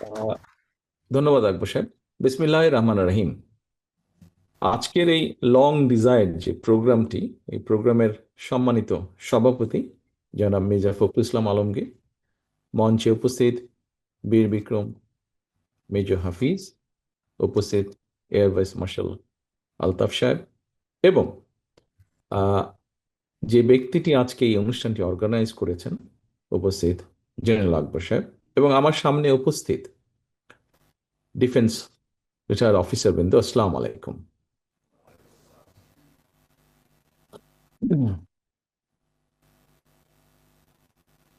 আহ, ধন্যবাদ আকবর সাহেব। বিসমিল্লাহির রহমানির রহিম। আজকের এই লং ডিজায়ার্ড যে প্রোগ্রামটি, এই প্রোগ্রামের সম্মানিত সভাপতি জনাব মির্জা ফখরুল ইসলাম আলমগীর, মঞ্চে উপস্থিত বীর বিক্রম মেজর হাফিজ, উপস্থিত এয়ার ভাইস মার্শাল আলতাফ সাহেব, এবং আহ, যে ব্যক্তিটি আজকে এই অনুষ্ঠানটি অর্গানাইজ করেছেন, উপস্থিত জেনারেল আকবর সাহেব, এবং আমার সামনে উপস্থিত ডিফেন্স রিটায়ার্ড অফিসার বৃন্দ, আসসালামু আলাইকুম।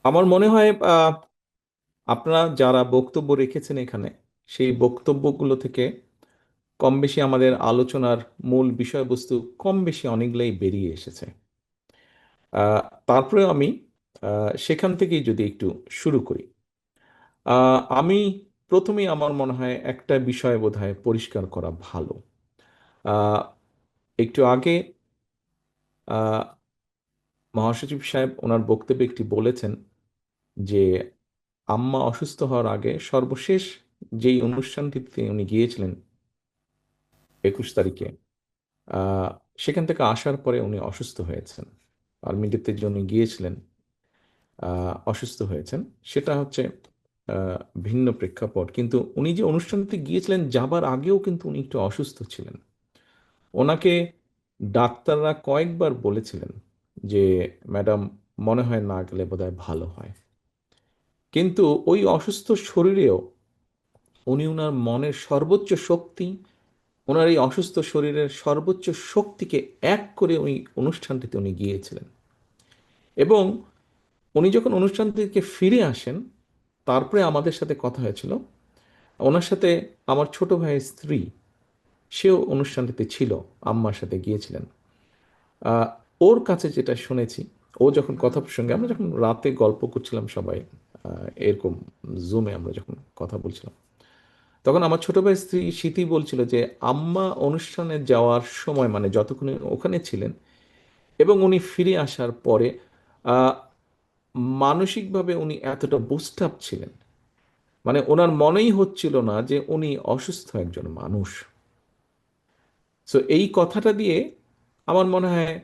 আমার মনে হয় আপনারা যারা বক্তব্য রেখেছেন এখানে, সেই বক্তব্যগুলো থেকে কম বেশি আমাদের আলোচনার মূল বিষয়বস্তু কম বেশি অনেকগুলাই বেরিয়ে এসেছে। আহ, তারপরে আমি সেখান থেকেই যদি একটু শুরু করি। আমি প্রথমেই আমার মনে হয় একটা বিষয় বোধহয় পরিষ্কার করা ভালো। আহ, একটু আগে আহ, মহাসচিব সাহেব ওনার বক্তব্যে একটি বলেছেন যে আম্মা অসুস্থ হওয়ার আগে সর্বশেষ যেই অনুষ্ঠানটিতে উনি গিয়েছিলেন 21 তারিখে, আহ, সেখান থেকে আসার পরে উনি অসুস্থ হয়েছেন। আর্মিতে যে উনি গিয়েছিলেন, অসুস্থ হয়েছেন, সেটা হচ্ছে আহ, ভিন্ন প্রেক্ষাপট। কিন্তু উনি যে অনুষ্ঠানটি গিয়েছিলেন যাবার আগেও কিন্তু উনি একটু অসুস্থ ছিলেন। ওনাকে ডাক্তাররা কয়েকবার বলেছিলেন যে ম্যাডাম, মনে হয় না গেলে বোধহয় ভালো হয়। কিন্তু ওই অসুস্থ শরীরেও উনি ওনার মনের সর্বোচ্চ শক্তি, ওনার এই অসুস্থ শরীরের সর্বোচ্চ শক্তিকে এক করে ওই অনুষ্ঠানটিতে উনি গিয়েছিলেন। এবং উনি যখন অনুষ্ঠান থেকে ফিরে আসেন, তারপরে আমাদের সাথে কথা হয়েছিল। ওনার সাথে আমার ছোট ভাইয়ের স্ত্রী, সেও অনুষ্ঠানটিতে ছিল, আম্মার সাথে গিয়েছিলেন। আহ, ওর কাছে যেটা শুনেছি, ও যখন কথা প্রসঙ্গে আমরা যখন রাতে গল্প করছিলাম সবাই, এরকম জুমে আমরা যখন কথা বলছিলাম, তখন আমার ছোট ভাই স্ত্রী স্মৃতি বলছিল যে আম্মা অনুষ্ঠানে যাওয়ার সময়, মানে যতক্ষণ উনি ওখানে ছিলেন এবং উনি ফিরে আসার পরে, আহ, মানসিকভাবে উনি এতটা বুস্ট আপ ছিলেন, মানে ওনার মনেই হচ্ছিল না যে উনি অসুস্থ একজন মানুষ। সো এই কথাটা দিয়ে আমার মনে হয়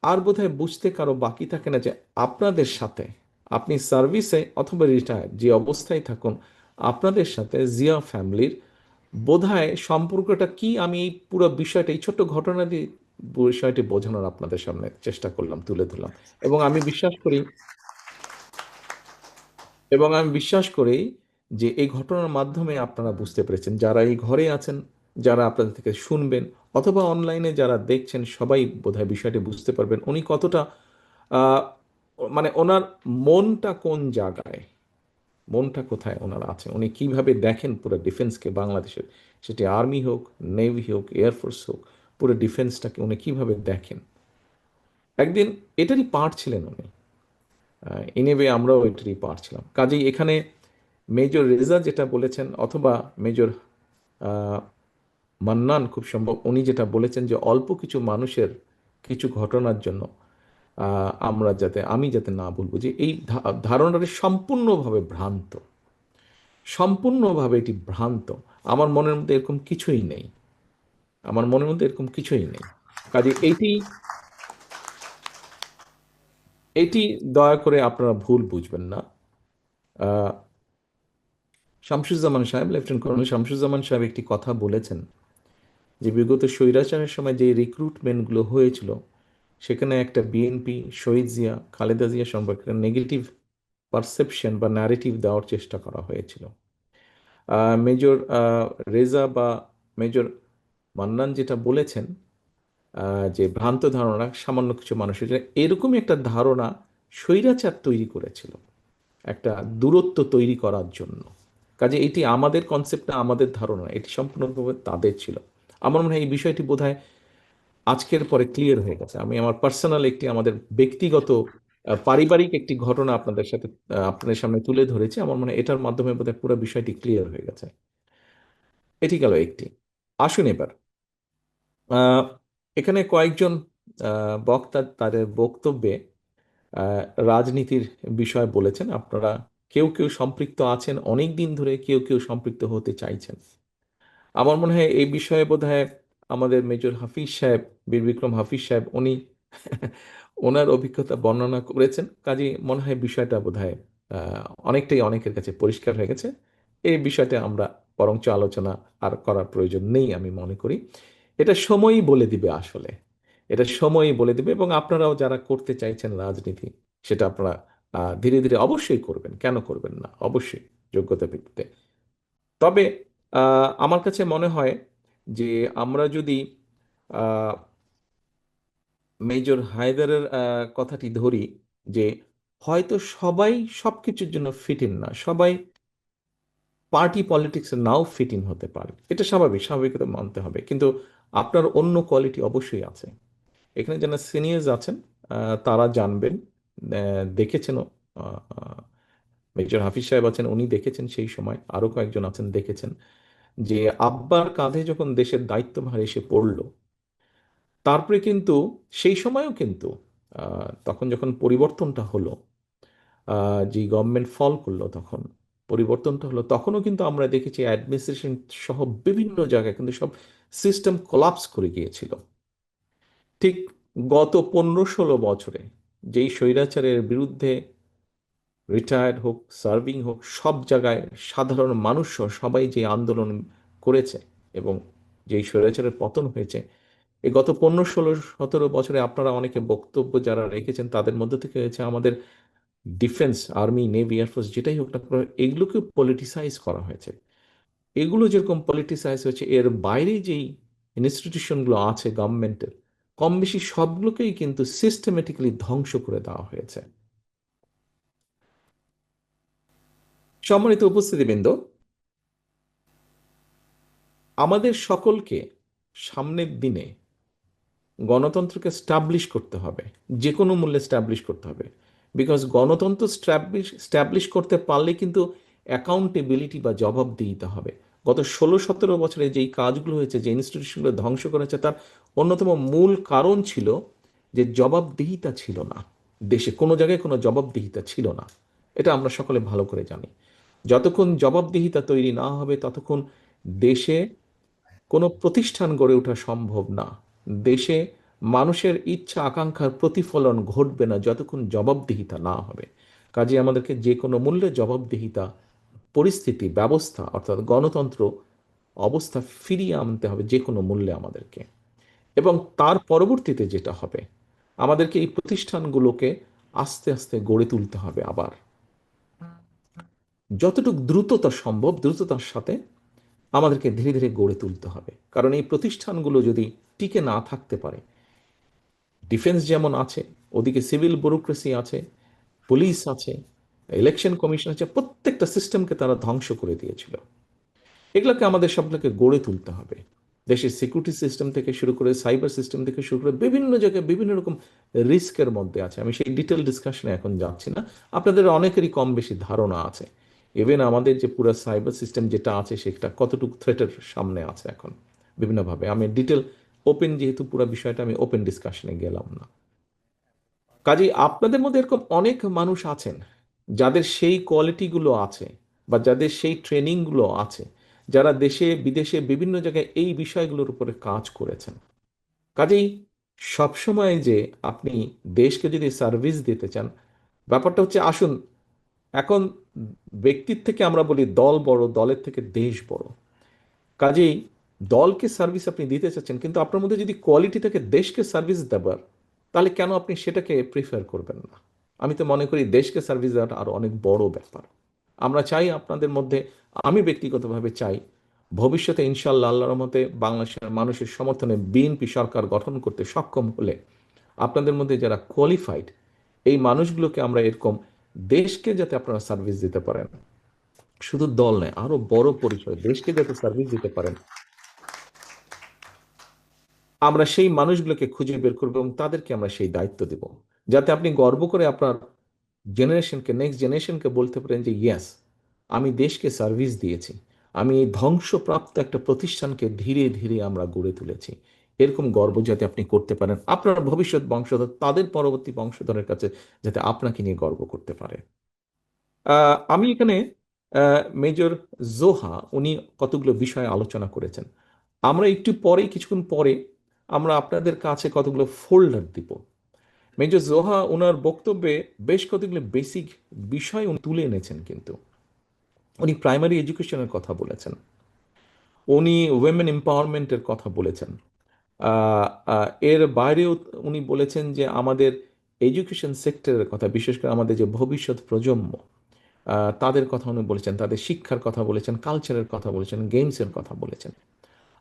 আর বোধহয় বুঝতে কারো বাকি থাকে না যে আপনাদের সাথে, আপনি সার্ভিসে অথবা রিটায়ার যে অবস্থায় থাকুন, আপনাদের সাথে জিয়া ফ্যামিলির বোধহয় সম্পর্কটা কি। আমি এই পুরো বিষয়টা, এই ছোট্ট ঘটনা দিয়ে বিষয়টি বোঝানোর আপনাদের সামনে চেষ্টা করলাম, তুলে ধরলাম। এবং আমি বিশ্বাস করি এবং আমি বিশ্বাস করি যে এই ঘটনার মাধ্যমে আপনারা বুঝতে পেরেছেন, যারা এই ঘরে আছেন, যারা আপনাদের থেকে শুনবেন, অথবা অনলাইনে যারা দেখছেন, সবাই বোধহয় বিষয়টি বুঝতে পারবেন উনি কতটা আহ, মানে ওনার মনটা কোন জায়গায়, মনটা কোথায় ওনার আছে, উনি কিভাবে দেখেন পুরো ডিফেন্সকে, বাংলাদেশের, সেটি আর্মি হোক, নেভি হোক, এয়ারফোর্স হোক, পুরো ডিফেন্সটাকে উনি কিভাবে দেখেন। একদিন এটারই পার্ট ছিলেন উনি। ইনেবে আমরাও এটারই পার্ট ছিলাম। কাজেই এখানে মেজর রেজা যেটা বলেছেন, অথবা মেজর আহ, মান্নান খুব সম্ভব, উনি যেটা বলেছেন যে অল্প কিছু মানুষের কিছু ঘটনার জন্য আমি যাতে না বলবো, যে এই ধারণাটি সম্পূর্ণভাবে ভ্রান্ত, সম্পূর্ণভাবে এটি ভ্রান্ত। আমার মনের মধ্যে এরকম কিছুই নেই, আমার মনের মধ্যে এরকম কিছুই নেই। কাজে এইটি এইটি দয়া করে আপনারা ভুল বুঝবেন না। আহ, শামসুজ্জামান সাহেব, লেফটেন্যান্ট কর্নেল শামসুজ্জামান সাহেব একটি কথা বলেছেন যে বিগত স্বৈরাচারের সময় যে রিক্রুটমেন্টগুলো হয়েছিল, সেখানে একটা বিএনপি, শহীদ জিয়া, খালেদা জিয়া সম্পর্কে নেগেটিভ পারসেপশন বা ন্যারেটিভ দেওয়ার চেষ্টা করা হয়েছিল। মেজর রেজা বা মেজর মান্নান যেটা বলেছেন, যে ভ্রান্ত ধারণা সামান্য কিছু মানুষের, যে এরকমই একটা ধারণা স্বৈরাচার তৈরি করেছিল একটা দূরত্ব তৈরি করার জন্য। কাজে এটি আমাদের কনসেপ্ট না, আমাদের ধারণা, এটি সম্পূর্ণভাবে তাদের ছিল। আমার মনে হয় এই বিষয়টি বোধহয় আজকের পরে ক্লিয়ার হয়ে গেছে। আমি আমার পার্সোনাল একটি, আমাদের ব্যক্তিগত পারিবারিক একটি ঘটনা আপনাদের সাথে, আপনাদের সামনে তুলে ধরেছি। আমার মনে হয় এটার মাধ্যমে বোধহয় পুরো বিষয়টি ক্লিয়ার হয়ে গেছে। এটি গেল একটি। আসুন এবার আহ, এখানে কয়েকজন বক্তা তাদের বক্তব্যে আহ, রাজনীতির বিষয় বলেছেন। আপনারা কেউ কেউ সম্পৃক্ত আছেন অনেক দিন ধরে, কেউ কেউ সম্পৃক্ত হতে চাইছেন। আমার মনে হয় এই বিষয়ে বোধহয় আমাদের মেজর হাফিজ সাহেব, বীর বিক্রম হাফিজ সাহেব, উনি ওনার অভিজ্ঞতা বর্ণনা করেছেন। কাজে মনে হয় বিষয়টা বোধহয় অনেকটাই অনেকের কাছে পরিষ্কার হয়ে গেছে। এই বিষয়টা আমরা বরঞ্চ আলোচনা আর করার প্রয়োজন নেই আমি মনে করি। এটা সময়ই বলে দিবে আসলে, এটা সময়ই বলে দিবে। এবং আপনারাও যারা করতে চাইছেন রাজনীতি, সেটা আপনারা ধীরে ধীরে অবশ্যই করবেন, কেন করবেন না, অবশ্যই যোগ্যতা ভিত্তিতে। তবে আমার কাছে মনে হয় যে আমরা যদি আহ, মেজর হায়দারের কথাটি ধরি, যে হয়তো সবাই সবকিছুর জন্য ফিট ইন না, সবাই পার্টি পলিটিক্সে নাও ফিট ইন হতে পারে, এটা স্বাভাবিক, স্বাভাবিকতা মানতে হবে। কিন্তু আপনার অন্য কোয়ালিটি অবশ্যই আছে। এখানে যারা সিনিয়র্স আছেন তারা জানবেন, দেখেছেনও। মেজর হাফিজ সাহেব আছেন, উনি দেখেছেন সেই সময়, আরো কয়েকজন আছেন দেখেছেন, যে আব্বার কাঁধে যখন দেশের দায়িত্বভার এসে পড়ল, তারপরে কিন্তু সেই সময়ও কিন্তু তখন যখন পরিবর্তনটা হলো, যে গভর্নমেন্ট ফল করলো, তখন পরিবর্তনটা হলো, তখনও কিন্তু আমরা দেখেছি অ্যাডমিনিস্ট্রেশন সহ বিভিন্ন জায়গায় কিন্তু সব সিস্টেম কোলাপস করে গিয়েছিল। ঠিক গত 15-16 বছরে যেই স্বৈরাচারের বিরুদ্ধে রিটায়ার্ড হোক, সার্ভিং হোক, সব জায়গায় সাধারণ মানুষ সহ সবাই যে আন্দোলন করেছে এবং যেই স্বৈরাচারের পতন হয়েছে, এই গত 15-16-17 বছরে আপনারা অনেকে বক্তব্য যারা রেখেছেন, তাদের মধ্যে থেকে হয়েছে আমাদের ডিফেন্স, আর্মি, নেভি, এয়ারফোর্স, যেটাই হোক না কেন, এগুলোকে পলিটিসাইজ করা হয়েছে। এগুলো যেরকম পলিটিসাইজ হয়েছে, এর বাইরে যেই ইনস্টিটিউশনগুলো আছে গভর্নমেন্টের, কম বেশি সবগুলোকেই কিন্তু সিস্টেমেটিক্যালি ধ্বংস করে দেওয়া হয়েছে। সম্মানিত উপস্থিতিবৃন্দ, আমাদের সকলকে সামনের দিনে গণতন্ত্রকে স্টাবলিশ করতে হবে, যে কোনো মূল্যে স্টাবলিশ করতে হবে। বিকজ গণতন্ত্র স্টাবলিশ করতে পারলে কিন্তু অ্যাকাউন্টেবিলিটি বা জবাবদিহিতা হবে। গত 16-17 বছরে যেই কাজগুলো হয়েছে, যে ইনস্টিটিউশনগুলো ধ্বংস করা হয়েছে, তার অন্যতম মূল কারণ ছিল যে জবাবদিহিতা ছিল না। দেশে কোনো জায়গায় কোনো জবাবদিহিতা ছিল না, এটা আমরা সকলে ভালো করে জানি। যতক্ষণ জবাবদিহিতা তৈরি না হবে, ততক্ষণ দেশে কোনো প্রতিষ্ঠান গড়ে ওঠা সম্ভব না। দেশে মানুষের ইচ্ছা আকাঙ্ক্ষার প্রতিফলন ঘটবে না যতক্ষণ জবাবদিহিতা না হবে। কাজে আমাদেরকে যে কোনো মূল্যে জবাবদিহিতা, পরিস্থিতি, ব্যবস্থা, অর্থাৎ গণতন্ত্র অবস্থা ফিরিয়ে আনতে হবে যে কোনো মূল্যে আমাদেরকে। এবং তার পরবর্তীতে যেটা হবে, আমাদেরকে এই প্রতিষ্ঠানগুলোকে আস্তে আস্তে গড়ে তুলতে হবে আবার, যতটুকু দ্রুততা সম্ভব দ্রুততার সাথে আমাদেরকে ধীরে ধীরে গড়ে তুলতে হবে। কারণ এই প্রতিষ্ঠানগুলো যদি টিকে না থাকতে পারে, ডিফেন্স যেমন আছে, ওদিকে সিভিল ব্যুরোক্রেসি আছে, পুলিশ আছে, ইলেকশন কমিশন আছে, প্রত্যেকটা সিস্টেমকে তারা ধ্বংস করে দিয়েছিল। এগুলোকে আমাদের সবগুলোকে গড়ে তুলতে হবে। দেশের সিকিউরিটি সিস্টেম থেকে শুরু করে, সাইবার সিস্টেম থেকে শুরু করে, বিভিন্ন জায়গায় বিভিন্ন রকম রিস্কের মধ্যে আছে। আমি সেই ডিটেল ডিসকাশনে এখন যাচ্ছি না, আপনাদের অনেকেরই কম বেশি ধারণা আছে। ইভেন আমাদের যে পুরো সাইবার সিস্টেম যেটা আছে, সেটা কতটুকু থ্রেটের সামনে আছে এখন বিভিন্নভাবে। আমি ডিটেল ওপেন, যেহেতু পুরো বিষয়টা, আমি ওপেন ডিসকাশনে গেলাম না। কাজেই আপনাদের মধ্যে এরকম অনেক মানুষ আছেন যাদের সেই কোয়ালিটিগুলো আছে, বা যাদের সেই ট্রেনিংগুলো আছে, যারা দেশে বিদেশে বিভিন্ন জায়গায় এই বিষয়গুলোর উপরে কাজ করেছেন। কাজেই সবসময় যে আপনি দেশকে যদি সার্ভিস দিতে চান, ব্যাপারটা হচ্ছে, আসুন এখন ব্যক্তির থেকে আমরা বলি দল বড়, দলের থেকে দেশ বড়। কাজেই দলকে সার্ভিস আপনি দিতে চাচ্ছেন, কিন্তু আপনার মধ্যে যদি কোয়ালিটি থাকে দেশকে সার্ভিস দেবার, তাহলে কেন আপনি সেটাকে প্রিফার করবেন না? আমি তো মনে করি দেশকে সার্ভিস দেওয়াটা আরো অনেক বড় ব্যাপার। আমরা চাই আপনাদের মধ্যে, আমি ব্যক্তিগতভাবে চাই, ভবিষ্যতে ইনশাল্লাহ আল্লাহর রহমতে বাংলাদেশের মানুষের সমর্থনে বিএনপি সরকার গঠন করতে সক্ষম হলে, আপনাদের মধ্যে যারা কোয়ালিফাইড, এই মানুষগুলোকে আমরা এরকম দেশকে যাতে আপনারা সার্ভিস দিতে পারেন, শুধু দল নয়, আরো বড় পরিসরে দেশকে যাতে সার্ভিস দিতে পারেন, আমরা সেই মানুষগুলোকে খুঁজে বের করবো এবং তাদেরকে আমরা সেই দায়িত্ব দেব, যাতে আপনি গর্ব করে আপনার জেনারেশনকে, নেক্সট জেনারেশনকে বলতে পারেন যে ইয়েস, আমি দেশকে সার্ভিস দিয়েছি, আমি এই ধ্বংসপ্রাপ্ত একটা প্রতিষ্ঠানকে ধীরে ধীরে আমরা গড়ে তুলেছি। এরকম গর্ব যাতে আপনি করতে পারেন, আপনার ভবিষ্যৎ বংশধর, তাদের পরবর্তী বংশধরের কাছে যাতে আপনাকে নিয়ে গর্ব করতে পারে। আমি এখানে মেজর জোহা উনি কতগুলো বিষয়ে আলোচনা করেছেন। আমরা একটু পরে, কিছুক্ষণ পরে আমরা আপনাদের কাছে কতগুলো ফোল্ডার দিব। মেজর জোহা ওনার বক্তব্যে বেশ কতগুলো বেসিক বিষয় উনি তুলে এনেছেন। কিন্তু উনি প্রাইমারি এডুকেশনের কথা বলেছেন, উনি উইমেন এম্পাওয়ারমেন্টের কথা বলেছেন। এর বাইরেও উনি বলেছেন যে আমাদের এডুকেশন সেক্টরের কথা, বিশেষ করে আমাদের যে ভবিষ্যৎ প্রজন্ম, তাদের কথা উনি বলেছেন, তাদের শিক্ষার কথা বলেছেন, কালচারের কথা বলেছেন, গেমসের কথা বলেছেন।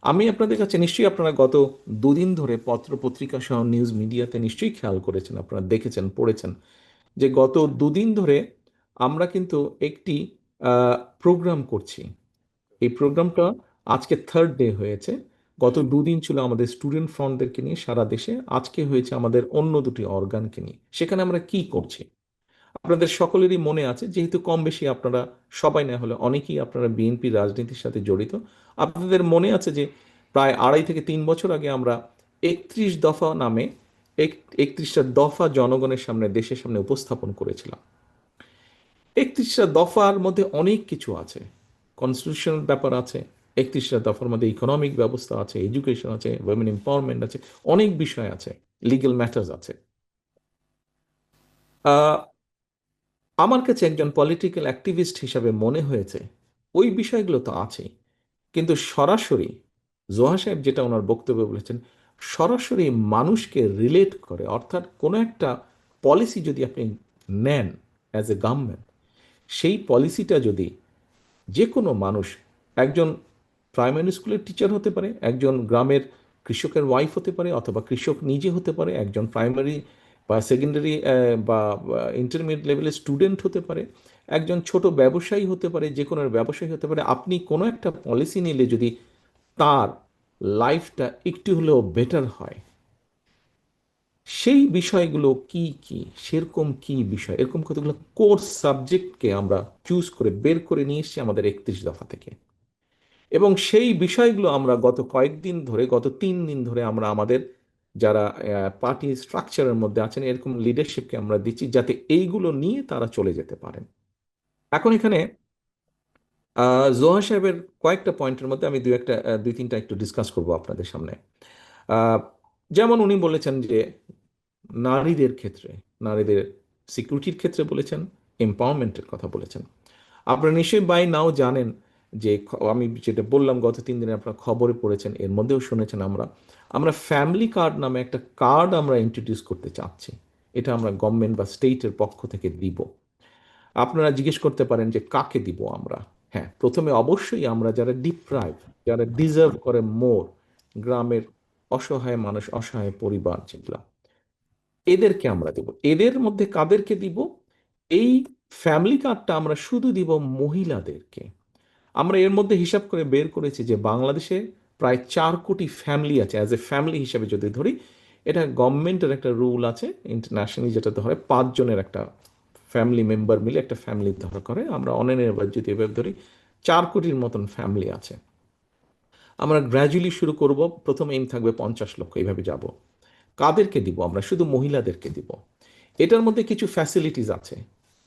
আমি আপনাদের কাছে নিশ্চয়ই, আপনারা গত দুদিন ধরে পত্র পত্রিকা সহ নিউজ মিডিয়াতে নিশ্চয়ই খেয়াল করেছেন, আপনারা দেখেছেন, পড়েছেন যে গত দুদিন ধরে আমরা কিন্তু একটি প্রোগ্রাম করছি। এই প্রোগ্রামটা আজকে থার্ড ডে হয়েছে। গত দুদিন ছিল আমাদের স্টুডেন্ট ফ্রন্টদেরকে নিয়ে সারা দেশে, আজকে হয়েছে আমাদের অন্য দুটি অর্গানকে নিয়ে। সেখানে আমরা কি করছি আপনাদের সকলেরই মনে আছে, যেহেতু কম বেশি আপনারা সবাই না হলে অনেকেই আপনারা বিএনপি রাজনীতির সাথে জড়িত। আপনাদের মনে আছে যে প্রায় 2.5 থেকে 3 বছর আগে আমরা 31 দফা নামে 31টা দফা জনগণের সামনে, দেশের সামনে উপস্থাপন করেছিলাম। 31টা দফার মধ্যে অনেক কিছু আছে, কনস্টিটিউশনাল ব্যাপার আছে, 31টা দফার মধ্যে ইকোনমিক ব্যবস্থা আছে, এডুকেশন আছে, উইমেন এম্পাওয়ারমেন্ট আছে, অনেক বিষয় আছে, লিগ্যাল ম্যাটার্স আছে। আহ, আমার কাছে একজন পলিটিক্যাল অ্যাক্টিভিস্ট হিসাবে মনে হয়েছে ওই বিষয়গুলো তো আছেই, কিন্তু সরাসরি জোহা সাহেব যেটা ওনার বক্তব্যে বলেছেন, সরাসরি মানুষকে রিলেট করে, অর্থাৎ কোনো একটা পলিসি যদি আপনি নেন অ্যাজ এ গভর্নমেন্ট, সেই পলিসিটা যদি যে কোনো মানুষ, একজন প্রাইমারি স্কুলের টিচার হতে পারে, একজন গ্রামের কৃষকের ওয়াইফ হতে পারে, অথবা কৃষক নিজে হতে পারে, একজন প্রাইমারি বা সেকেন্ডারি বা ইন্টারমিডিয়েট লেভেলের স্টুডেন্ট হতে পারে, একজন ছোট ব্যবসায়ী হতে পারে, যে কোনো ব্যবসায়ী হতে পারে। আপনি কোনো একটা পলিসি নিলে যদি তার লাইফটা একটু হলেও বেটার হয়, সেই বিষয়গুলো কি কি, সেরকম কি বিষয়, এরকম কতগুলো কোর্স সাবজেক্টকে আমরা চুজ করে বের করে নিয়ে এসেছি আমাদের 31 দফা থেকে। এবং সেই বিষয়গুলো আমরা গত কয়েকদিন ধরে, গত 3 দিন ধরে আমরা আমাদের যারা পার্টি স্ট্রাকচারের মধ্যে আছেন এরকম লিডারশিপকে আমরা দিচ্ছি, যাতে এইগুলো নিয়ে তারা চলে যেতে পারেন। এখন এখানে জোহা সাহেবের কয়েকটা পয়েন্টের মধ্যে আমি দুই তিনটা একটু ডিসকাস করব আপনাদের সামনে। আহ, যেমন উনি বলেছেন যে নারীদের ক্ষেত্রে, নারীদের সিকিউরিটির ক্ষেত্রে বলেছেন, এম্পাওয়ারমেন্টের কথা বলেছেন। আপনারা নিশ্চয়ই বাই নাও জানেন যে আমি যেটা বললাম গত 3 দিনে আপনারা খবরে পড়েছেন, এর মধ্যেও শুনেছেন, আমরা আমরা ফ্যামিলি কার্ড নামে একটা কার্ড আমরা ইন্ট্রোডিউস করতে চাচ্ছি। এটা আমরা গভর্নমেন্ট বা স্টেটের পক্ষ থেকে দিব। আপনারা জিজ্ঞেস করতে পারেন যে কাকে দিব আমরা। হ্যাঁ, প্রথমে অবশ্যই আমরা যারা ডিপ্রাইভ, যারা ডিজার্ভ করে মোর, গ্রামের অসহায় মানুষ, অসহায় পরিবার যেগুলা, এদেরকে আমরা দেব। এদের মধ্যে কাদেরকে দিব? এই ফ্যামিলি কার্ডটা আমরা শুধু দিব মহিলাদেরকে। আমরা এর মধ্যে হিসাব করে বের করেছি যে বাংলাদেশে প্রায় 4 কোটি ফ্যামিলি আছে। অ্যাজ এ ফ্যামিলি হিসাবে যদি ধরি, এটা গভর্নমেন্টের একটা রুল আছে ইন্টারন্যাশনালি, যেটা ধরে 5 জনের একটা ফ্যামিলি মেম্বার মিলে একটা ফ্যামিলি ধরা করে। আমরা অনলাইনে এবার যদি এভাবে ধরি, 4 কোটির মতন ফ্যামিলি আছে। আমরা গ্র্যাজুয়ালি শুরু করব, প্রথম এইম থাকবে 50 লক্ষ, এইভাবে যাব। কাদেরকে দিব? আমরা শুধু মহিলাদেরকে দিব। এটার মধ্যে কিছু ফ্যাসিলিটিস আছে।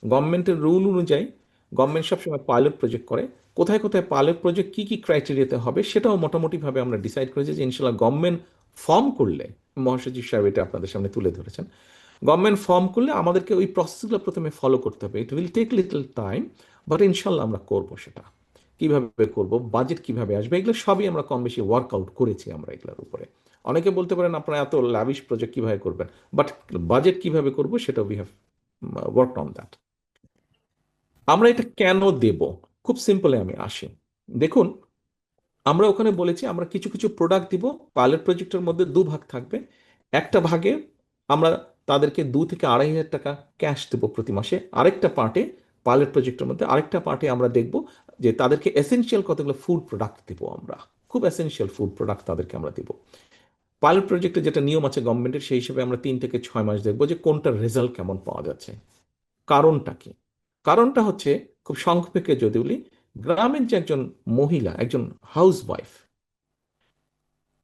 গভর্নমেন্টের রুল অনুযায়ী গভর্নমেন্ট সবসময় পাইলট প্রজেক্ট করে। কোথায় কোথায় পাইলট প্রজেক্ট কী কী ক্রাইটেরিয়াতে হবে সেটাও মোটামুটিভাবে আমরা ডিসাইড করেছি, যে ইনশাল্লাহ গভর্নমেন্ট ফর্ম করলে, মহাসচিব সাহেব এটা আপনাদের সামনে তুলে ধরেছেন, গভর্নমেন্ট ফর্ম করলে আমাদেরকে ওই প্রসেসগুলো প্রথমে ফলো করতে হবে। It will take little time, but ইনশাল্লাহ আমরা করবো সেটা। কিভাবে করব, বাজেট কিভাবে আসবে, এগুলো সবই আমরা কম বেশি ওয়ার্কআউট করেছি আমরা এগুলোর উপরে। অনেকে বলতে পারেন আপনারা এত ল্যাভিশ প্রজেক্ট কিভাবে করবেন, বাট বাজেট কিভাবে করব সেটা we have worked on that. আমরা এটা কেন দেব? খুব সিম্পলে আমি আসি। দেখুন, আমরা ওখানে বলেছি আমরা কিছু কিছু প্রোডাক্ট দিব। পাইলট প্রজেক্টের মধ্যে 2 ভাগ থাকবে। একটা ভাগে আমরা তাদেরকে 2 থেকে 2.5 হাজার টাকা ক্যাশ দেবো প্রতি মাসে। আরেকটা পার্টে, পাইলট প্রজেক্টের মধ্যে আরেকটা পার্টে আমরা দেখব যে তাদেরকে এসেনশিয়াল কতগুলো ফুড প্রোডাক্ট দিব আমরা। খুব এসেনশিয়াল ফুড প্রোডাক্ট তাদেরকে আমরা দিব। পাইলট প্রজেক্টে যেটা নিয়ম আছে গভর্নমেন্টের, সেই হিসেবে আমরা 3 থেকে 6 মাস দেখবো যে কোনটার রেজাল্ট কেমন পাওয়া যাচ্ছে। কারণটা কি? কারণটা হচ্ছে, খুব সংক্ষেপে যদি বলি, গ্রামের যে একজন মহিলা, একজন হাউস ওয়াইফ,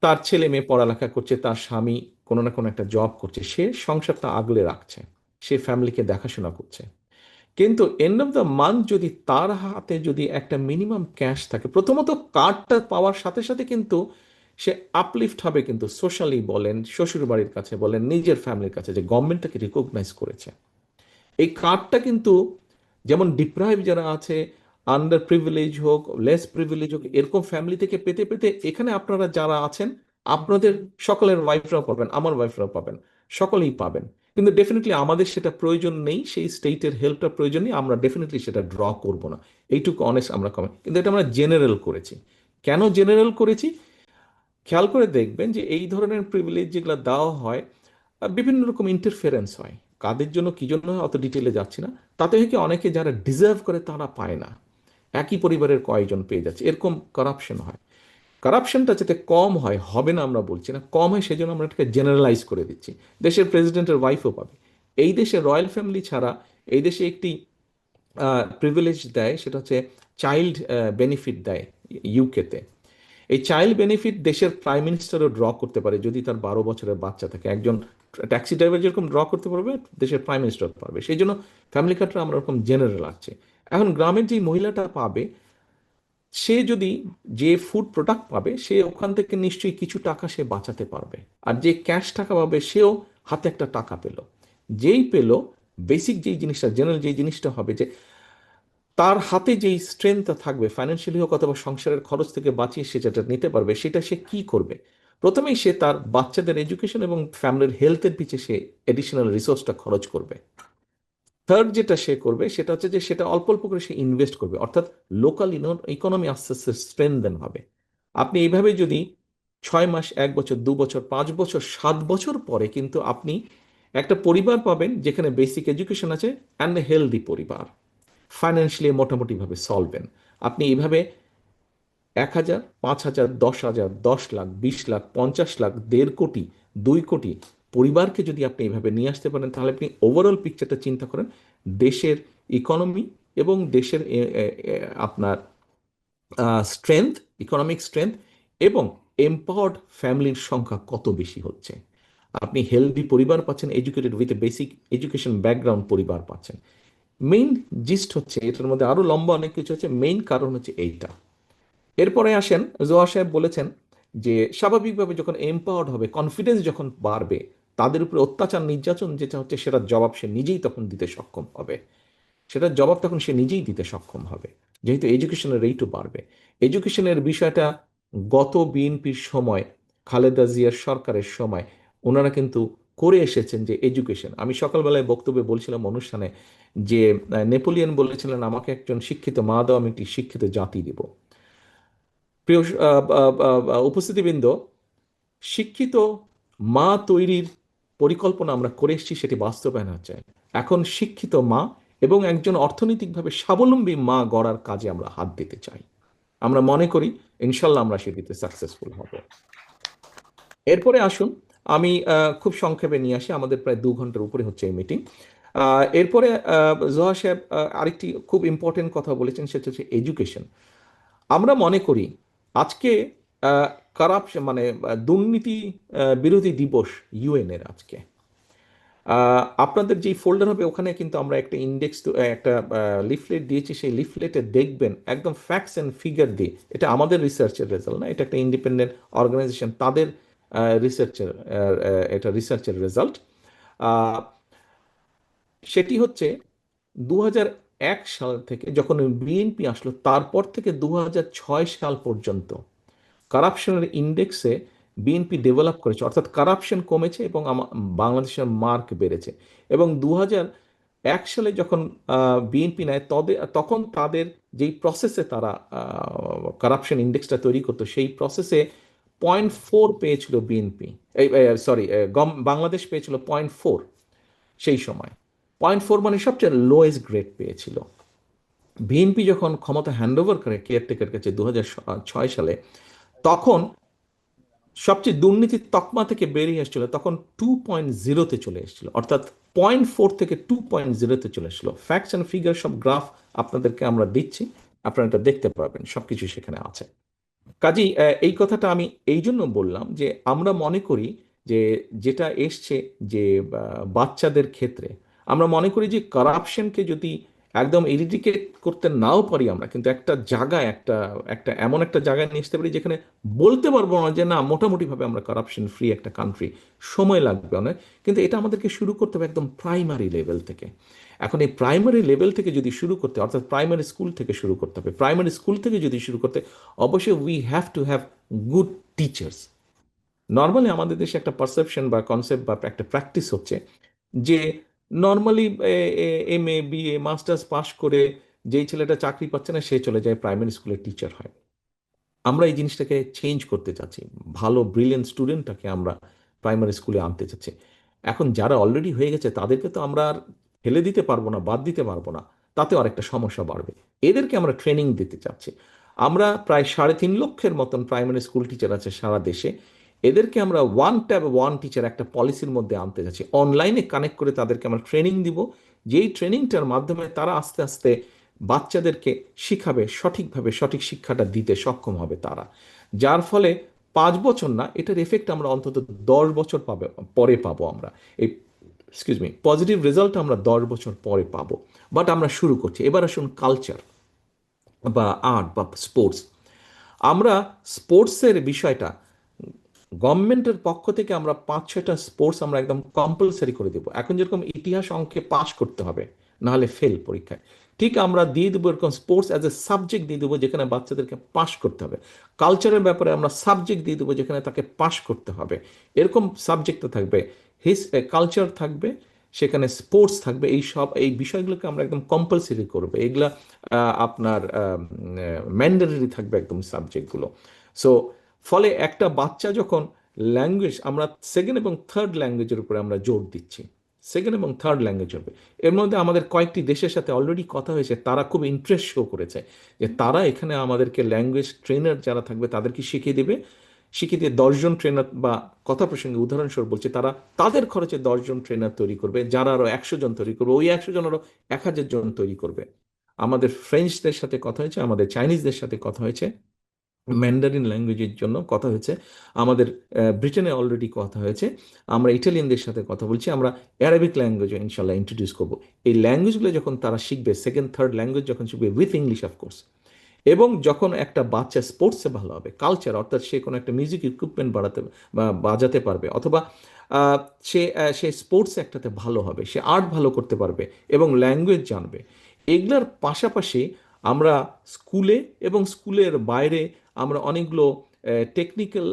তার ছেলে মেয়ে পড়ালেখা করছে, তার স্বামী কোনো না কোনো একটা জব করছে, সে সংসারটা আগলে রাখছে, সে ফ্যামিলিকে দেখাশোনা করছে। কিন্তু এন্ড অফ দ্য মান্থ যদি তার হাতে যদি একটা মিনিমাম ক্যাশ থাকে, প্রথমত কার্ডটা পাওয়ার সাথে সাথে কিন্তু সে আপলিফট হবে, কিন্তু সোশ্যালি বলেন, শ্বশুর বাড়ির কাছে বলেন, নিজের ফ্যামিলির কাছে, যে গভর্নমেন্ট তাকে রিকগনাইজ করেছে। এই কার্ডটা কিন্তু যেমন ডিপ্রাইভ যারা আছে, আন্ডার প্রিভিলেজ হোক, লেস প্রিভিলেজ হোক, এরকম ফ্যামিলি থেকে পেতে পেতে এখানে আপনারা যারা আছেন, আপনাদের সকলের ওয়াইফরাও পাবেন, আমার ওয়াইফরাও পাবেন, সকলেই পাবেন। কিন্তু ডেফিনেটলি আমাদের সেটা প্রয়োজন নেই, সেই স্টেটের হেল্পটা প্রয়োজন নেই, আমরা ডেফিনেটলি সেটা ড্র করব না, এইটুকু অনেস্ট আমরা কমে। কিন্তু এটা আমরা জেনারেল করেছি। কেন জেনারেল করেছি? খেয়াল করে দেখবেন যে এই ধরনের প্রিভিলেজ যেগুলো দেওয়া হয়, বিভিন্ন রকম ইন্টারফেরেন্স হয়, কাদের জন্য কি জন্য হয় অত ডিটেলে যাচ্ছি না। তাতে হয় কি, অনেকে যারা ডিজার্ভ করে তারা পায় না, একই পরিবারের কয়েকজন পেয়ে যাচ্ছে, এরকম কারাপশন হয়। কারাপশনটা যাতে কম হয়, হবে না আমরা বলছি না, কম হয় সেজন্য আমরা এটাকে জেনারেলাইজ করে দিচ্ছি। দেশের প্রেসিডেন্টের ওয়াইফও পাবে। এই দেশে রয়্যাল ফ্যামিলি ছাড়া এই দেশে একটি প্রিভিলেজ দেয়, সেটা হচ্ছে চাইল্ড বেনিফিট দেয় ইউকেতে। এই চাইল্ড বেনিফিট দেশের প্রাইম মিনিস্টারও ড্র করতে পারে যদি তার 12 বছরের বাচ্চা থাকে। একজন ট্যাক্সি ড্রাইভার যেরকম ড্র করতে পারবে, দেশের প্রাইম মিনিস্টার পারবে। সেই জন্য ফ্যামিলি কার্ডটা আমরা ওরকম জেনারেল আছে। এখন গ্রামের যে মহিলাটা পাবে, সে যদি যে ফুড প্রোডাক্ট পাবে, সে ওখান থেকে নিশ্চয়ই কিছু টাকা সে বাঁচাতে পারবে। আর যে ক্যাশ টাকা পাবে, সেও হাতে একটা টাকা পেল। যেই পেল, বেসিক যেই জিনিসটা, জেনারেল যেই জিনিসটা হবে, যে তার হাতে যেই স্ট্রেংথটা থাকবে, ফাইন্যান্সিয়ালি হোক অথবা সংসারের খরচ থেকে বাঁচিয়ে সে যেটা নিতে পারবে, সেটা সে কি করবে? প্রথমেই সে তার বাচ্চাদের এডুকেশন এবং ফ্যামিলির হেলথের পিছিয়ে সে এডিশনাল রিসোর্সটা খরচ করবে। থার্ড যেটা সে করবে সেটা হচ্ছে যে সেটা অল্প অল্প করে সে ইনভেস্ট করবে, অর্থাৎ লোকাল ইকোনমি আস্তে আস্তে স্ট্রেনদেন হবে। আপনি এইভাবে যদি 6 মাস, 1 বছর, 2 বছর, 5 বছর, 7 বছর পরে কিন্তু আপনি একটা পরিবার পাবেন যেখানে বেসিক এডুকেশন আছে অ্যান্ড হেলদি পরিবার, ফাইন্যান্সিয়ালি মোটামুটিভাবে সলভেন। আপনি এইভাবে 1,000, 5,000, 10,000, 10 লাখ, 20 লাখ, 50 লাখ, 1.5 কোটি, 2 কোটি পরিবারকে যদি আপনি এইভাবে নিয়ে আসতে পারেন, তাহলে আপনি ওভারঅল পিকচারটা চিন্তা করেন, দেশের ইকোনমি এবং দেশের আপনার স্ট্রেংথ, ইকোনমিক স্ট্রেংথ এবং এম্পাওয়ার্ড ফ্যামিলির সংখ্যা কত বেশি হচ্ছে। আপনি হেলদি পরিবার পাচ্ছেন, educated with a basic education background পরিবার পাচ্ছেন। মেইন জিস্ট হচ্ছে, এটার মধ্যে আরো লম্বা অনেক কিছু আছে, মেইন কারণ হচ্ছে এইটা। এরপরে আসেন, জোয়া সাহেব বলেছেন যে স্বাভাবিকভাবে যখন এম্পাওয়ার্ড হবে, কনফিডেন্স যখন বাড়বে, তাদের উপরে অত্যাচার নির্যাতন যেটা হচ্ছে সেটার জবাব সে নিজেই তখন দিতে সক্ষম হবে। সেটার জবাব তখন সে নিজেই দিতে সক্ষম হবে, যেহেতু এডুকেশনের রেটও বাড়বে। এডুকেশনের বিষয়টা গত বিএনপির সময়, খালেদা জিয়ার সরকারের সময় ওনারা কিন্তু করে এসেছেন যে এডুকেশন। আমি সকালবেলায় বক্তব্যে বলছিলাম অনুষ্ঠানে যে নেপোলিয়ন বলেছিলেন, আমাকে একজন শিক্ষিত মা দাও, আমি একটি শিক্ষিত জাতি দেব। প্রিয় উপস্থিতিবৃন্দ, শিক্ষিত মা তৈরির পরিকল্পনা আমরা করে এসেছি, সেটি বাস্তবায়ন হচ্ছে। এখন শিক্ষিত মা এবং একজন অর্থনৈতিকভাবে স্বাবলম্বী মা গড়ার কাজে আমরা হাত দিতে চাই। আমরা মনে করি ইনশাল্লাহ আমরা সেটিতে সাকসেসফুল হব। এরপরে আসুন, আমি খুব সংক্ষেপে নিয়ে আসি, আমাদের প্রায় 2 ঘন্টার উপরে হচ্ছে এই মিটিং। এরপরে জোহা সাহেব আরেকটি খুব ইম্পর্টেন্ট কথা বলেছেন, সেটা হচ্ছে এডুকেশন। আমরা মনে করি আজকে কারাপশন মানে দুর্নীতি বিরোধী দিবস ইউএন এর আজকে। আপনাদের যেই ফোল্ডার হবে ওখানে কিন্তু আমরা একটা ইন্ডেক্স, একটা লিফলেট দিয়েছি। সেই লিফলেটে দেখবেন একদম ফ্যাক্টস অ্যান্ড ফিগার দিয়ে, এটা আমাদের রিসার্চের রেজাল্ট না, এটা একটা ইন্ডিপেন্ডেন্ট অর্গানাইজেশন, তাদের রিসার্চের, এটা রিসার্চের রেজাল্ট। সেটি হচ্ছে 2001 সাল থেকে যখন বিএনপি আসলো, তারপর থেকে 2006 সাল পর্যন্ত কারাপশনের ইন্ডেক্সে বিএনপি ডেভেলপ করেছে, অর্থাৎ কারাপশন কমেছে এবং বাংলাদেশের মার্ক বেড়েছে। এবং 2001 সালে যখন বিএনপি নেয়, তখন তাদের যেই প্রসেসে তারা কারাপশন ইন্ডেক্সটা তৈরি করতো, সেই প্রসেসে 0.4 পেয়েছিল বিএনপি, এই সরি, বাংলাদেশ পেয়েছিল 0.4 সেই সময়। 0.4 মানে সবচেয়ে লোয়েস্ট গ্রেড পেয়েছিল। বিএনপি যখন ক্ষমতা হ্যান্ডওভার করে কেয়ারটেকার কাছে 2006 সালে, তখন সবচেয়ে দুর্নীতির তকমা থেকে বেরিয়ে এসেছিল, তখন 2.0-তে চলে এসেছিল, অর্থাৎ 0.4 থেকে 2.0-তে চলে এসেছিল। ফ্যাক্টস অ্যান্ড ফিগার সব গ্রাফ আপনাদেরকে আমরা দিচ্ছি, আপনারা এটা দেখতে পারবেন, সবকিছু সেখানে আছে। কাজেই এই কথাটা আমি এই জন্য বললাম যে আমরা মনে করি যে যেটা এসছে যে বাচ্চাদের ক্ষেত্রে, আমরা মনে করি যে কারাপশনকে যদি একদম এরিডিকেট করতে নাও পারি আমরা, কিন্তু একটা জায়গায় একটা একটা এমন একটা জায়গায় নিয়ে আসতে পারি যেখানে বলতে পারবো না যে না মোটামুটিভাবে আমরা কারাপশন ফ্রি একটা কান্ট্রি। সময় লাগবে অনেক, কিন্তু এটা আমাদেরকে শুরু করতে হবে একদম প্রাইমারি লেভেল থেকে। এখন এই প্রাইমারি লেভেল থেকে যদি শুরু করতে, অর্থাৎ প্রাইমারি স্কুল থেকে শুরু করতে হবে, প্রাইমারি স্কুল থেকে যদি শুরু করতে, অবশ্যই we have to have good teachers. Normally আমাদের দেশে একটা পারসেপশন বা কনসেপ্ট বা একটা প্র্যাকটিস হচ্ছে যে নর্মালি এমএ বিএ মাস্টার্স পাশ করে যেই ছেলেটা চাকরি পাচ্ছে না সে চলে যায় প্রাইমারি স্কুলের টিচার হয়। আমরা এই জিনিসটাকে চেঞ্জ করতে চাচ্ছি, ভালো ব্রিলিয়েন্ট স্টুডেন্টটাকে আমরা প্রাইমারি স্কুলে আনতে চাচ্ছি। এখন যারা অলরেডি হয়ে গেছে তাদেরকে তো আমরা আর ফেলে দিতে পারবো না, বাদ দিতে পারবো না, তাতে আরেকটা সমস্যা বাড়বে। এদেরকে আমরা ট্রেনিং দিতে চাচ্ছি। আমরা প্রায় 3.5 লক্ষের মতন প্রাইমারি স্কুল টিচার আছে সারা দেশে। এদেরকে আমরা ওয়ান ট্যাব ওয়ান টিচার একটা পলিসির মধ্যে আনতে চাচ্ছি, অনলাইনে কানেক্ট করে তাদেরকে আমরা ট্রেনিং দিব। যেই ট্রেনিংটার মাধ্যমে তারা আস্তে আস্তে বাচ্চাদেরকে শিখাবে, সঠিকভাবে সঠিক শিক্ষাটা দিতে সক্ষম হবে তারা। যার ফলে 5 বছর না, এটার এফেক্ট আমরা অন্তত 10 বছর পরে পাবো আমরা। এই এক্সকিউজ মি, পজিটিভ রেজাল্ট আমরা 10 বছর পরে পাবো। বাট আমরা শুরু করছি। এবার আসুন কালচার বা আর্ট বা স্পোর্টস। আমরা স্পোর্টসের বিষয়টা গভর্নমেন্টের পক্ষ থেকে আমরা 5-6টা স্পোর্টস আমরা একদম কম্পালসারি করে দেবো। এখন যেরকম ইতিহাস অঙ্কে পাশ করতে হবে, নাহলে ফেল পরীক্ষায়, ঠিক আমরা দিয়ে দেবো এরকম স্পোর্টস অ্যাজ এ সাবজেক্ট দিয়ে দেবো যেখানে বাচ্চাদেরকে পাশ করতে হবে। কালচারের ব্যাপারে আমরা সাবজেক্ট দিয়ে দেবো যেখানে তাকে পাশ করতে হবে। এরকম সাবজেক্টটা থাকবে, কালচার থাকবে, সেখানে স্পোর্টস থাকবে। এই বিষয়গুলোকে আমরা একদম কম্পালসারি করবো। এগুলা আপনার ম্যান্ডেটরি থাকবে একদম সাবজেক্টগুলো। সো ফলে একটা বাচ্চা যখন ল্যাঙ্গুয়েজ, আমরা সেকেন্ড এবং থার্ড ল্যাঙ্গুয়েজের উপরে আমরা জোর দিচ্ছি, সেকেন্ড এবং থার্ড ল্যাঙ্গুয়েজ হবে। এর মধ্যে আমাদের কয়েকটি দেশের সাথে অলরেডি কথা হয়েছে, তারা খুব ইন্টারেস্ট শো করেছে যে তারা এখানে আমাদেরকে ল্যাঙ্গুয়েজ ট্রেনার যারা থাকবে তাদেরকে শিখিয়ে দেবে। শিখিয়ে দিয়ে 10 জন ট্রেনার, বা কথা প্রসঙ্গে উদাহরণস্বরূপ বলছে, তারা তাদের খরচে 10 জন ট্রেনার তৈরি করবে, যারা আরো 100 জন তৈরি করবে, ওই 100 জন আরো 1000 জন তৈরি করবে। আমাদের ফ্রেঞ্চদের সাথে কথা হয়েছে, আমাদের চাইনিজদের সাথে কথা হয়েছে, ম্যান্ডারিন ল্যাঙ্গুয়েজের জন্য কথা হয়েছে, আমাদের ব্রিটেনে অলরেডি কথা হয়েছে, আমরা ইটালিয়ানদের সাথে কথা বলছি, আমরা অ্যারাবিক ল্যাঙ্গুয়েজও ইনশাল্লাহ ইন্ট্রোডিউস করবো। এই ল্যাঙ্গুয়েজগুলো যখন তারা শিখবে, সেকেন্ড থার্ড ল্যাঙ্গুয়েজ যখন শিখবে উইথ ইংলিশ অফকোর্স, এবং যখন একটা বাচ্চা স্পোর্টসে ভালো হবে, কালচার অর্থাৎ সে কোনো একটা মিউজিক ইকুইপমেন্ট বাড়াতে বা বাজাতে পারবে, অথবা আহ, সে স্পোর্টস একটাতে ভালো হবে, সে আর্ট ভালো করতে পারবে এবং ল্যাঙ্গুয়েজ জানবে। এগুলার পাশাপাশি আমরা স্কুলে এবং স্কুলের বাইরে আমরা অনেকগুলো টেকনিক্যাল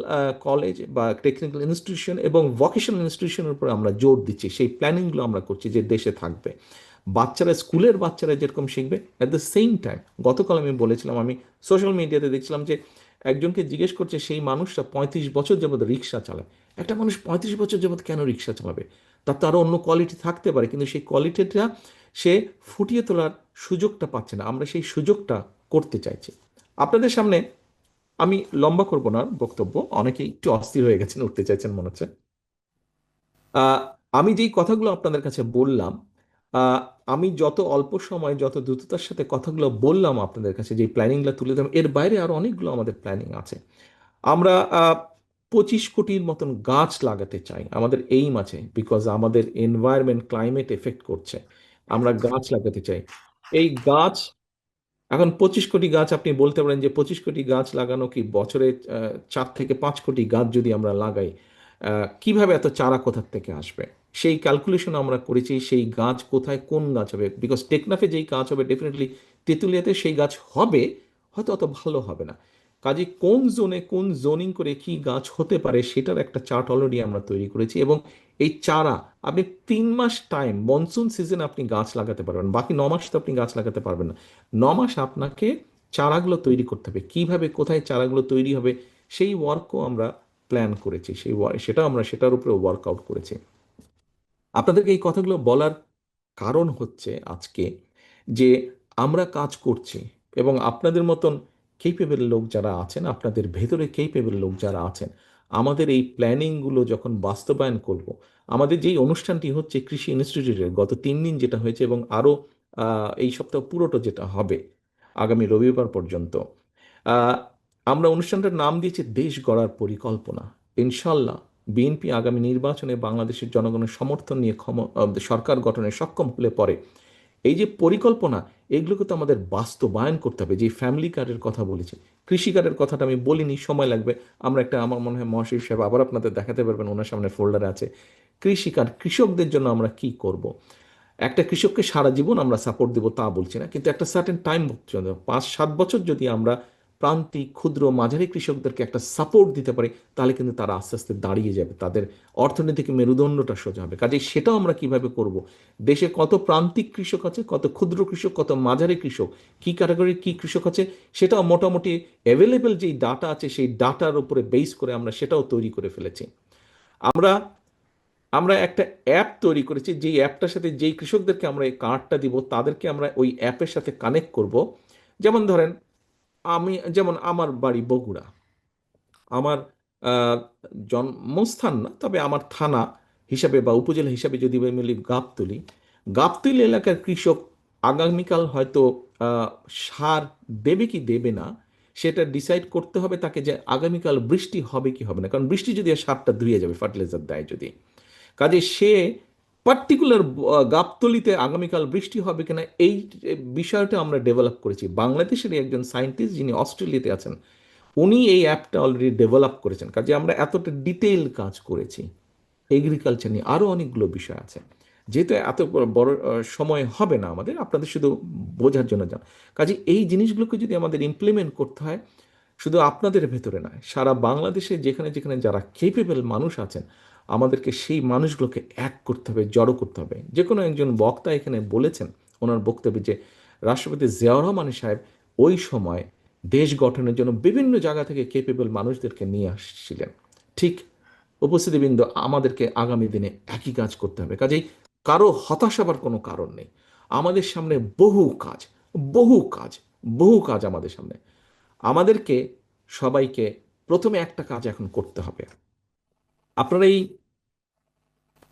কলেজ বা টেকনিক্যাল ইনস্টিটিউশন এবং ভোকেশনাল ইনস্টিটিউশনের উপর আমরা জোর দিচ্ছি। সেই প্ল্যানিংগুলো আমরা করছি যে দেশে থাকবে। বাচ্চারা, স্কুলের বাচ্চারা যেরকম শিখবে, অ্যাট দ্য সেম টাইম গতকাল আমি বলেছিলাম, আমি সোশ্যাল মিডিয়াতে দেখছিলাম যে একজনকে জিজ্ঞেস করছে সেই মানুষটা 35 বছর যাবত রিক্সা চালায়। একটা মানুষ 35 বছর যাবত কেন রিক্সা চালাবে? তার তো আরও অন্য কোয়ালিটি থাকতে পারে, কিন্তু সেই কোয়ালিটিটা সে ফুটিয়ে তোলার সুযোগটা পাচ্ছে না। আমরা সেই সুযোগটা করতে চাইছি। আপনাদের সামনে আমি লম্বা করব না বক্তব্য, অনেকেই একটু অস্থির হয়ে গেছেন, উঠতে চাইছেন মনে হচ্ছে। আহ, আমি যেই কথাগুলো আপনাদের কাছে বললাম, আহ, আমি যত অল্প সময় যত দ্রুততার সাথে কথাগুলো বললাম আপনাদের কাছে, যে প্ল্যানিংগুলো তুলে দিলাম, এর বাইরে আরো অনেকগুলো আমাদের প্ল্যানিং আছে। আমরা 25 কোটির মতন গাছ লাগাতে চাই, আমাদের এইম আছে, বিকজ আমাদের এনভায়রনমেন্ট ক্লাইমেট এফেক্ট করছে। আমরা গাছ লাগাতে চাই। এই গাছ, এখন 25 কোটি গাছ, আপনি বলতে পারেন যে 25 কোটি গাছ লাগানো কি বছরে 4 থেকে 5 কোটি গাছ যদি আমরা লাগাই, কিভাবে এত চারা কোথা থেকে আসবে? সেই ক্যালকুলেশন আমরা করেছি, সেই গাছ কোথায় কোন গাছ হবে, বিকজ টেকনাফে যেই গাছ হবে ডেফিনেটলি তেঁতুলিয়াতে সেই গাছ হবে, হয়তো অত ভালো হবে না। কাজে কোন জোনে কোন জোনিং করে কি গাছ হতে পারে সেটার একটা চার্ট অলরেডি আমরা তৈরি করেছি। এবং এই চারা আপনি 3 মাস টাইম, মনসুন সিজন আপনি গাছ লাগাতে পারবেন, বাকি 9 মাস তো আপনি গাছ লাগাতে পারবেন না। 9 মাস আপনাকে চারাগুলো তৈরি করতে হবে। কিভাবে কোথায় চারাগুলো তৈরি হবে সেই ওয়ার্কও আমরা প্ল্যান করেছি, সেটা আমরা সেটার উপরে ওয়ার্কআউট করেছি। আপনাদেরকে এই কথাগুলো বলার কারণ হচ্ছে আজকে যে আমরা কাজ করছি, এবং আপনাদের মতন কেপেবল লোক যারা আছেন, আপনাদের ভেতরে কেপেবল লোক যারা আছেন, আমাদের এই প্ল্যানিংগুলো যখন বাস্তবায়ন করব, আমাদের যেই অনুষ্ঠানটি হচ্ছে কৃষি ইনস্টিটিউটের গত 3 দিন যেটা হয়েছে, এবং আরও এই সপ্তাহ পুরোটা যেটা হবে আগামী রবিবার পর্যন্ত, আহ, আমরা অনুষ্ঠানটার নাম দিয়েছি দেশ গড়ার পরিকল্পনা। ইনশাল্লাহ বিএনপি আগামী নির্বাচনে বাংলাদেশের জনগণের সমর্থন নিয়ে সরকার গঠনে সক্ষম হলে পরে এই যে পরিকল্পনা, এগুলোকে তো আমাদের বাস্তবায়ন করতে হবে। যে ফ্যামিলি কার্ডের কথা বলেছি, কৃষি কার্ডের কথাটা আমি বলিনি, সময় লাগবে। আমরা একটা, আমার মনে হয় মহাশয় সাহেব আবার আপনাদের দেখাতে পারবেন, ওনার সামনে ফোল্ডার আছে কৃষি কার্ড। কৃষকদের জন্য আমরা কি করব? একটা কৃষককে সারা জীবন আমরা সাপোর্ট দেবো তা বলছি না, কিন্তু একটা সার্টেন টাইম, 5-7 বছর যদি আমরা প্রান্তিক ক্ষুদ্র মাঝারি কৃষকদেরকে একটা সাপোর্ট দিতে পারি, তাহলে কিন্তু তারা আস্তে আস্তে দাঁড়িয়ে যাবে, তাদের অর্থনৈতিক মেরুদণ্ডটা সোজা হবে। কাজে সেটাও আমরা কিভাবে করব? দেশে কত প্রান্তিক কৃষক আছে, কত ক্ষুদ্র কৃষক, কত মাঝারি কৃষক, কি ক্যাটাগরির কি কৃষক আছে, সেটাও মোটামুটি অ্যাভেলেবেল যেই ডাটা আছে সেই ডাটার উপরে বেস করে আমরা সেটাও তৈরি করে ফেলেছি। আমরা আমরা একটা অ্যাপ তৈরি করেছি, যেই অ্যাপটার সাথে যেই কৃষকদেরকে আমরা এই কার্ডটা দিব, তাদেরকে আমরা ওই অ্যাপের সাথে কানেক্ট করব। যেমন ধরেন, যেমন আমার বাড়ি বগুড়া, আমার আহ, জন্মস্থান না, তবে আমার থানা হিসাবে বা উপজেলা হিসাবে যদি বলি গাবতলী, গাবতলী এলাকার কৃষক আগামীকাল হয়তো আহ, সার দেবে কি দেবে না, সেটা ডিসাইড করতে হবে তাকে, যে আগামীকাল বৃষ্টি হবে কি হবে না। কারণ বৃষ্টি যদি হয়, সারটা ধুয়ে যাবে, ফার্টিলাইজার দেয় যদি। কাজে সে পার্টিকুলার গাবতলীতে আগামীকাল বৃষ্টি হবে কিনা, এই বিষয়টা আমরা ডেভেলপ করেছি। বাংলাদেশের একজন সায়েন্টিস্ট যিনি অস্ট্রেলিয়াতে আছেন, উনি এই অ্যাপটা অলরেডি ডেভেলপ করেছেন। কাজে আমরা এতটা ডিটেইল কাজ করেছি। এগ্রিকালচার নিয়ে আরও অনেকগুলো বিষয় আছে। যেহেতু এত বড় সময় হবে না আমাদের, আপনাদের শুধু বোঝার জন্য যান। কাজে এই জিনিসগুলোকে যদি আমাদের ইমপ্লিমেন্ট করতে হয়, শুধু আপনাদের ভেতরে নয়, সারা বাংলাদেশে যেখানে যেখানে যারা কেপেবল মানুষ আছেন, আমাদেরকে সেই মানুষগুলোকে এক করতে হবে, জড়ো করতে হবে। যে কোনো একজন বক্তা এখানে বলেছেন ওনার বক্তব্যে যে রাষ্ট্রপতি জিয়াউর রহমান সাহেব ওই সময় দেশ গঠনের জন্য বিভিন্ন জায়গা থেকে কেপেবল মানুষদেরকে নিয়ে আসছিলেন। ঠিক উপস্থিতিবৃন্দ, আমাদেরকে আগামী দিনে একই কাজ করতে হবে। কাজেই কারো হতাশ হবার কোনো কারণ নেই। আমাদের সামনে বহু কাজ, বহু কাজ, বহু কাজ আমাদের সামনে। আমাদেরকে সবাইকে প্রথমে একটা কাজ এখন করতে হবে। আপনারা এই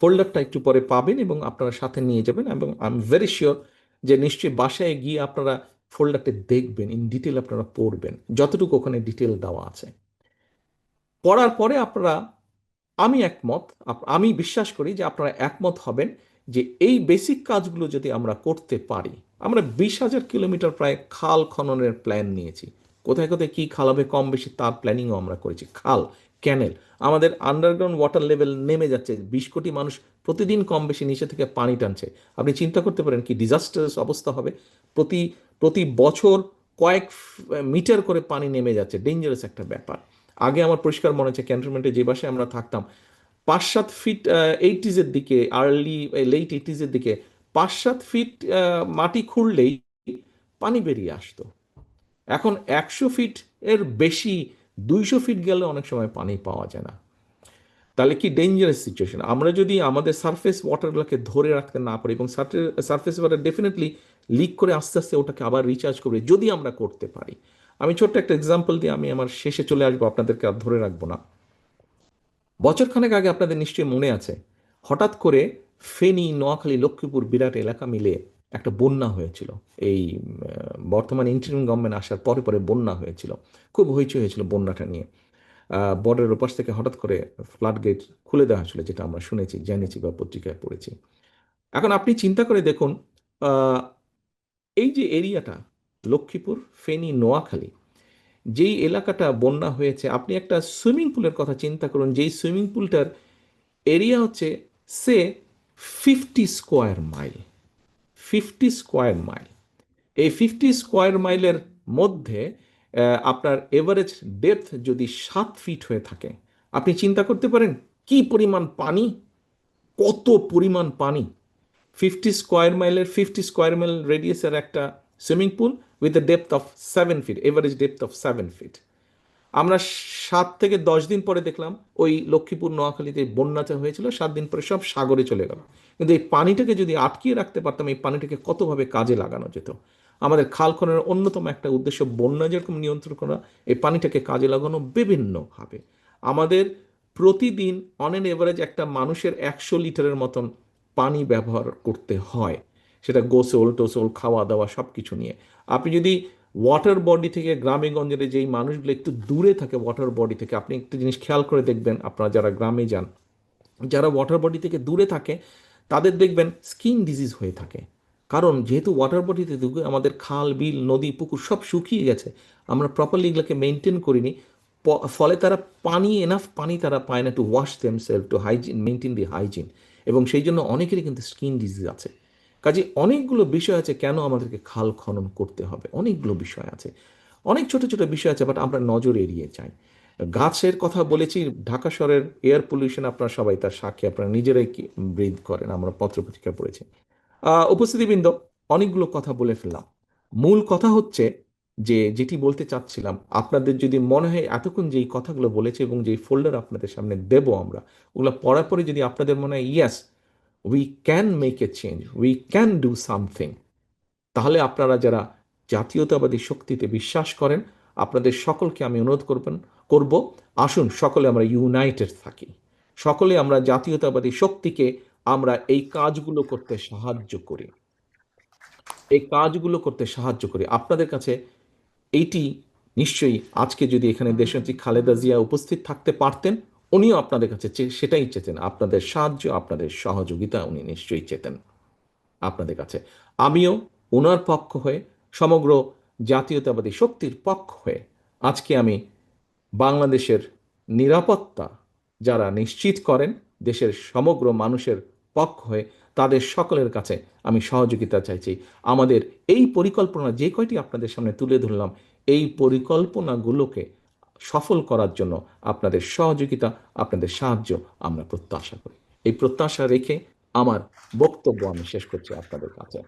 ফোল্ডারটা একটু পরে পাবেন এবং আপনারা সাথে নিয়ে যাবেন, এবং আই এম ভেরি শিওর যে নিশ্চয়ই বাসায় গিয়ে আপনারা ফোল্ডারটা দেখবেন, ইন ডিটেল আপনারা পড়বেন যতটুকু ওখানে ডিটেল দেওয়া আছে। পড়ার পরে আপনারা, আমি একমত, আমি বিশ্বাস করি যে আপনারা একমত হবেন যে এই বেসিক কাজগুলো যদি আমরা করতে পারি। আমরা 20,000 কিলোমিটার প্রায় খাল খননের প্ল্যান নিয়েছি। কোথায় কোথায় কী খাল হবে কম বেশি তার প্ল্যানিংও আমরা করেছি। খাল, ক্যানেল, আমাদের আন্ডারগ্রাউন্ড ওয়াটার লেভেল নেমে যাচ্ছে। 20 কোটি মানুষ প্রতিদিন কম বেশি নিচে থেকে পানি টানছে। আপনি চিন্তা করতে পারেন কি ডিজাস্টার্স অবস্থা হবে। প্রতি প্রতি বছর কয়েক মিটার করে পানি নেমে যাচ্ছে, ডেঞ্জারাস একটা ব্যাপার। আগে আমার পরিষ্কার মনে আছে, ক্যান্টনমেন্টে যে বাসায় আমরা থাকতাম, 5-7 ফিট এইটিজের দিকে, আর্লি লেট এইটিজের দিকে 5-7 ফিট মাটি খুঁড়লেই পানি বেরিয়ে আসতো। এখন 100 ফিট এর বেশি, 200 ফিট গেলে অনেক সময় পানি পাওয়া যায় না। তাহলে কি ডেঞ্জারাস সিচুয়েশন। আমরা যদি আমাদের সারফেস ওয়াটারগুলোকে ধরে রাখতে না পারি, এবং সারফেস ওয়াটার ডেফিনেটলি লিক করে আস্তে আস্তে ওটাকে আবার রিচার্জ করবে যদি আমরা করতে পারি। আমি ছোট্ট একটা এক্সাম্পল দিয়ে আমি আমার শেষে চলে আসবো, আপনাদেরকে আর ধরে রাখবো না। বছরখানেক আগে আপনাদের নিশ্চয়ই মনে আছে, হঠাৎ করে ফেনী, নোয়াখালী, লক্ষ্মীপুর বিরাট এলাকা মিলে একটা বন্যা হয়েছিল। এই বর্তমান ইন্টারিম গভর্নমেন্ট আসার পরে পরে বন্যা হয়েছিল। খুব হইচই হয়েছিল বন্যাটা নিয়ে। বর্ডারের ওপাশ থেকে হঠাৎ করে ফ্লাড গেট খুলে দেওয়া হয়েছিল, যেটা আমরা শুনেছি, জেনেছি বা পত্রিকায় পড়েছি। এখন আপনি চিন্তা করে দেখুন, আহ, এই যে এরিয়াটা লক্ষ্মীপুর, ফেনী, নোয়াখালী, যেই এলাকাটা বন্যা হয়েছে, আপনি একটা সুইমিং পুলের কথা চিন্তা করুন, যেই সুইমিং পুলটার এরিয়া হচ্ছে সে 50 স্কোয়ার মাইল। 50 স্কোয়ার মাইল, এই 50 স্কোয়ার মাইলের মধ্যে আপনার এভারেজ ডেপথ যদি 7 ফিট হয়ে থাকে, আপনি চিন্তা করতে পারেন কি পরিমাণ পানি, কত পরিমাণ পানি। 50 স্কোয়ার মাইলের, 50 স্কোয়ার মাইল রেডিয়াসের একটা swimming pool with a depth of 7 feet, average depth of 7 feet. আমরা 7 থেকে 10 দিন পরে দেখলাম ওই লক্ষ্মীপুর নোয়াখালীতে বন্যাটা হয়েছিল, 7 দিন পরে সব সাগরে চলে গেল। কিন্তু এই পানিটাকে যদি আটকিয়ে রাখতে পারতাম, এই পানিটাকে কতভাবে কাজে লাগানো যেত। আমাদের খাল খননের অন্যতম একটা উদ্দেশ্য বন্যা যেরকম নিয়ন্ত্রণ করা, এই পানিটাকে কাজে লাগানো বিভিন্নভাবে। আমাদের প্রতিদিন অন এন এভারেজ একটা মানুষের 100 লিটারের মতন পানি ব্যবহার করতে হয়, সেটা গোসল টোসল, খাওয়া দাওয়া সব কিছু নিয়ে। আপনি যদি ওয়াটার বডি থেকে, গ্রামে গঞ্জে যেই মানুষগুলো একটু দূরে থাকে ওয়াটার বডি থেকে, আপনি একটু জিনিস খেয়াল করে দেখবেন, আপনারা যারা গ্রামে যান, যারা ওয়াটার বডি থেকে দূরে থাকে, তাদের দেখবেন স্কিন ডিজিজ হয়ে থাকে। কারণ যেহেতু ওয়াটার বডিতে আমাদের খাল বিল নদী পুকুর সব শুকিয়ে গেছে, আমরা প্রপারলি এগুলোকে মেনটেন করিনি, ফলে তারা পানি, এনাফ পানি তারা পায় না to wash themselves, to hygiene, maintain the hygiene, এবং সেই জন্য অনেকেরই কিন্তু স্কিন ডিজিজ আছে। কাজে অনেকগুলো বিষয় আছে কেন আমাদেরকে খাল খনন করতে হবে, অনেকগুলো বিষয় আছে, অনেক ছোট ছোট বিষয় আছে, বাট আমরা নজর এড়িয়ে যাই। গাছের কথা বলেছি, ঢাকা শহরের এয়ার পলিউশন আপনারা সবাই তার সাক্ষী, আপনারা নিজেরাই ব্রিথ করেন, আমরা পত্রপত্রিকা পড়েছি। উপস্থিতিবৃন্দ, অনেকগুলো কথা বলে ফেললাম। মূল কথা হচ্ছে যে যেটি বলতে চাচ্ছিলাম, আপনাদের যদি মনে হয় এতক্ষণ যেই কথাগুলো বলেছে এবং যেই ফোল্ডার আপনাদের সামনে দেব আমরা, ওগুলো পড়ার পরে যদি আপনাদের মনে হয় yes, we can make a change, we can do something, তাহলে আপনারা যারা জাতীয়তাবাদী শক্তিতে বিশ্বাস করেন, আপনাদের সকলকে আমি অনুরোধ করব, আসুন সকলে আমরা ইউনাইটেড থাকি, সকলে আমরা জাতীয়তাবাদী শক্তিকে আমরা এই কাজগুলো করতে সাহায্য করি, এই কাজগুলো করতে সাহায্য করি। আপনাদের কাছে এইটি নিশ্চয়ই, আজকে যদি এখানে দেশনেত্রী খালেদা জিয়া উপস্থিত থাকতে পারতেন, উনিও আপনাদের কাছে সেটাই চেতেন, আপনাদের সাহায্য, আপনাদের সহযোগিতা উনি নিশ্চয়ই চেতেন আপনাদের কাছে। আমিও ওনার পক্ষ হয়ে, সমগ্র জাতীয়তাবাদী শক্তির পক্ষ হয়ে, আজকে আমি বাংলাদেশের নিরাপত্তা যারা নিশ্চিত করেন, দেশের সমগ্র মানুষের পক্ষ হয়ে, তাদের সকলের কাছে আমি সহযোগিতা চাইছি। আমাদের এই পরিকল্পনা যে কয়টি আপনাদের সামনে তুলে ধরলাম, এই পরিকল্পনাগুলোকে সফল করার জন্য আপনাদের সহযোগিতা, আপনাদের সাহায্য আমরা প্রত্যাশা করি। এই প্রত্যাশা রেখে আমার বক্তব্য আমি শেষ করছি আপনাদের কাছে।